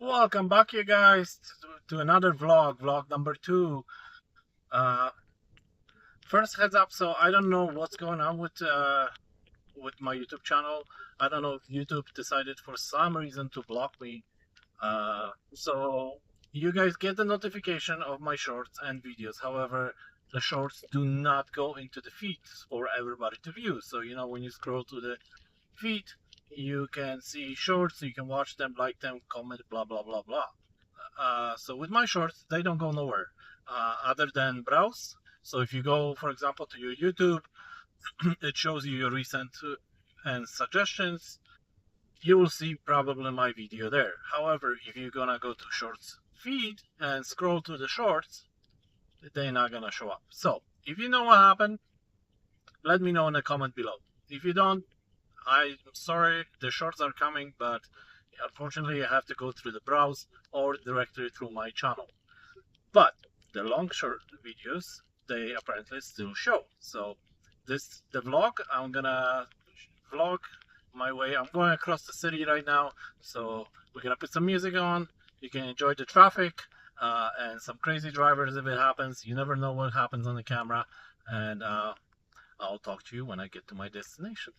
Welcome back, you guys, to another vlog number 2. Uh, First heads up, so I don't know what's going on with my YouTube channel. I don't know if YouTube decided for some reason to block me. So you guys get the notification of my shorts and videos. However, the shorts do not go into the feed for everybody to view. So when you scroll to the feed, you can see shorts, you can watch them, like them, comment, blah blah blah blah. So with my shorts, they don't go nowhere other than browse. So if you go, for example, to your YouTube, it shows you your recent and suggestions. You will see probably my video there. However, if you're gonna go to shorts feed and scroll to the shorts, they're not gonna show up. So if you know what happened, let me know in the comment below. If you don't, I'm sorry, the shorts are coming, but unfortunately I have to go through the browse or directly through my channel. But the long short videos, they apparently still show. So the vlog, I'm gonna vlog my way. I'm going across the city right now, so we're gonna put some music on. You can enjoy the traffic and some crazy drivers if it happens. You never know what happens on the camera, and I'll talk to you when I get to my destination.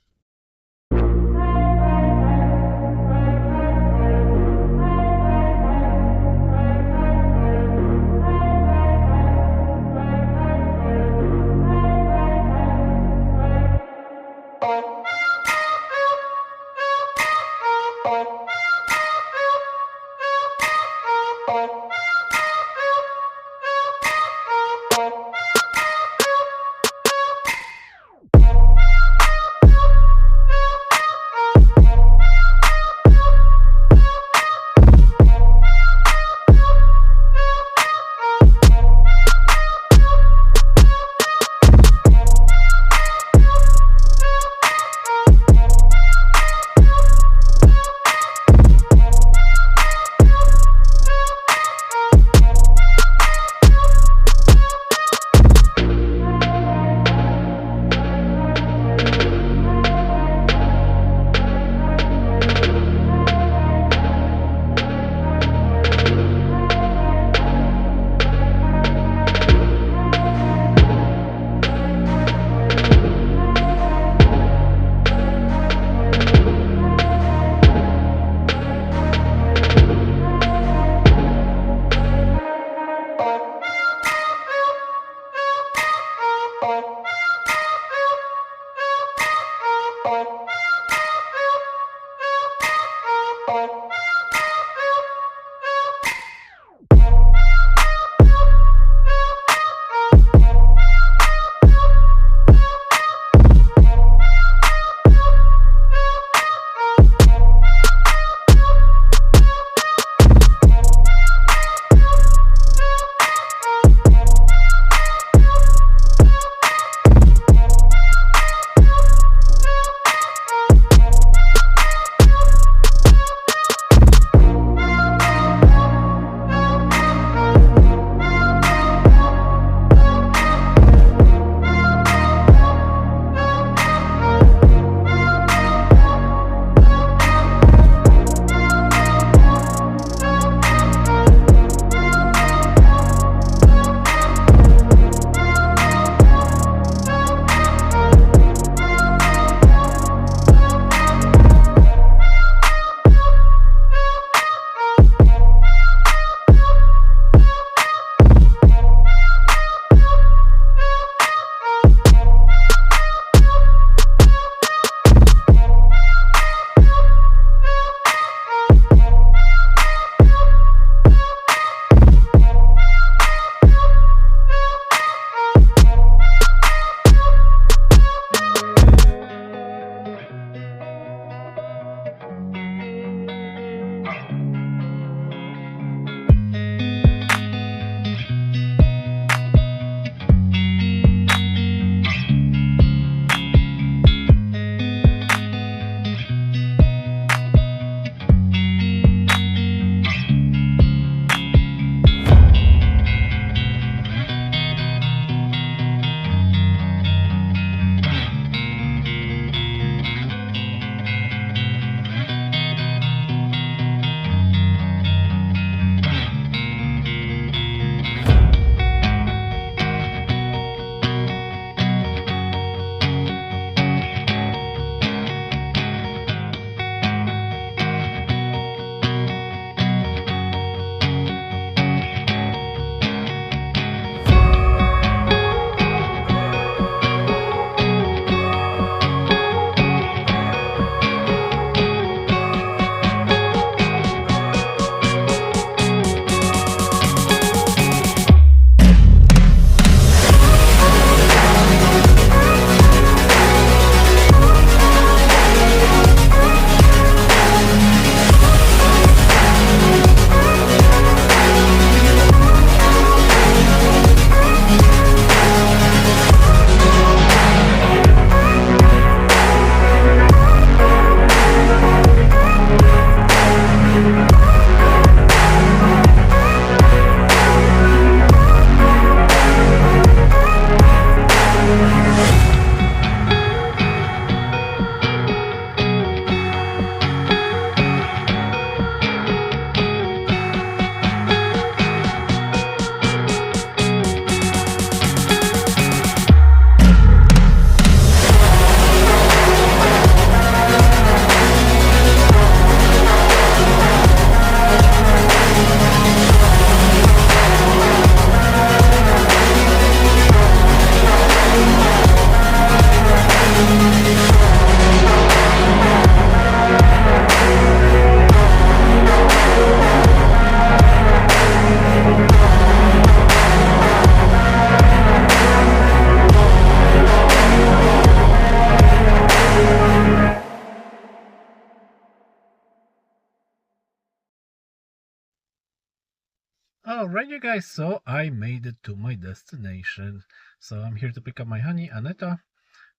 Alright, you guys, so I made it to my destination. So I'm here to pick up my honey, Aneta.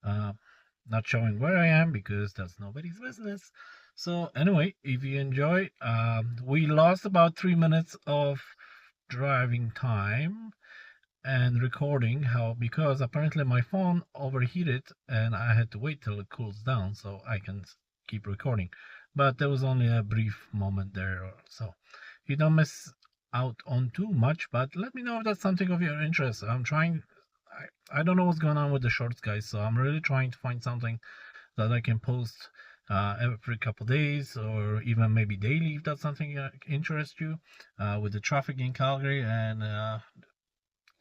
Uh, Not showing where I am because that's nobody's business. So anyway, if you enjoy, we lost about 3 minutes of driving time and recording. How because apparently my phone overheated and I had to wait till it cools down so I can keep recording. But there was only a brief moment there, so you don't miss out on too much. But let me know if that's something of your interest. I'm trying. I don't know what's going on with the shorts, guys. So I'm really trying to find something that I can post every couple days or even maybe daily if that's something that interests you. With the traffic in Calgary and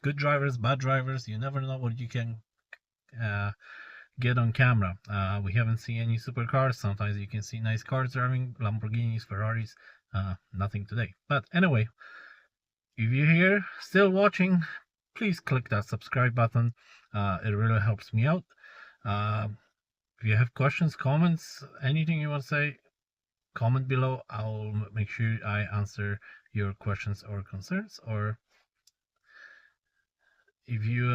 good drivers, bad drivers, you never know what you can uh, get on camera. We haven't seen any supercars. Sometimes you can see nice cars driving, Lamborghinis, Ferraris. Nothing today. But anyway, if you're here still watching, please click that subscribe button. It really helps me out. Uh, if you have questions, comments, anything you want to say, comment below. I'll make sure I answer your questions or concerns. Or if you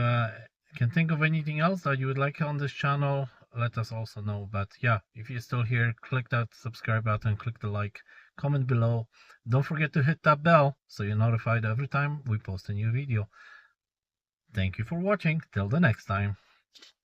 can think of anything else that you would like on this channel, let us also know. But yeah, if you're still here, click that subscribe button, click the like, comment below. Don't forget to hit that bell so you're notified every time we post a new video. Thank you for watching. Till the next time.